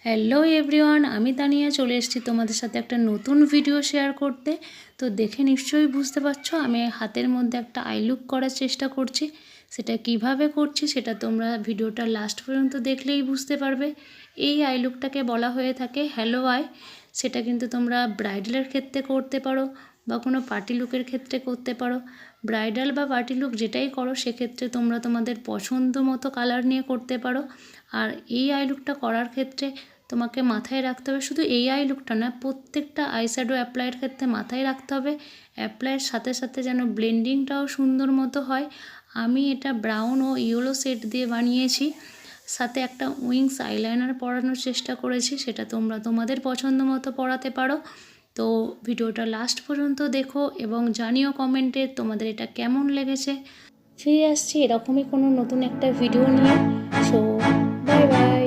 Hello everyone, আমি তানিয়া চলে এসেছি তোমাদের সাথে একটা নতুন ভিডিও শেয়ার করতে। তো দেখে নিশ্চয়ই বুঝতে পারছো আমি হাতের মধ্যে একটা আই লুক করার চেষ্টা করছি। সেটা কিভাবে করছি সেটা তোমরা ভিডিওটা লাস্ট পর্যন্ত দেখলেই বুঝতে পারবে। এই আই লুকটাকে বলা হয়ে থাকে হ্যালো আই। সেটা কিন্তু তোমরা ব্রাইডালের ক্ষেত্রে করতে পারো বা কোনো পার্টি লুকের ক্ষেত্রে করতে পারো। ব্রাইডাল বা পার্টি লুক যেটাই করো সেক্ষেত্রে তোমরা তোমাদের পছন্দ মতো কালার নিয়ে করতে পারো। আর এই আই লুকটা করার ক্ষেত্রে তোমাকে মাথায় রাখতে হবে, শুধু এই আই লুকটা না, প্রত্যেকটা আইশ্যাডো অ্যাপ্লাইয়ের ক্ষেত্রে মাথায় রাখতে হবে অ্যাপ্লাইয়ের সাথে সাথে যেন ব্লেন্ডিংটাও সুন্দর মতো হয়। আমি এটা ব্রাউন ও ইয়েলো শেড দিয়ে বানিয়েছি, সাথে একটা উইংস আইলাইনার পরানোর চেষ্টা করেছি। সেটা তোমরা তোমাদের পছন্দ মতো পরাতে পারো। তো ভিডিওটা লাস্ট পর্যন্ত দেখো এবং জানিও কমেন্টে তোমাদের এটা কেমন লেগেছে। ফিরে আসছি এরকমই কোনো নতুন একটা ভিডিও নিয়ে। So bye bye.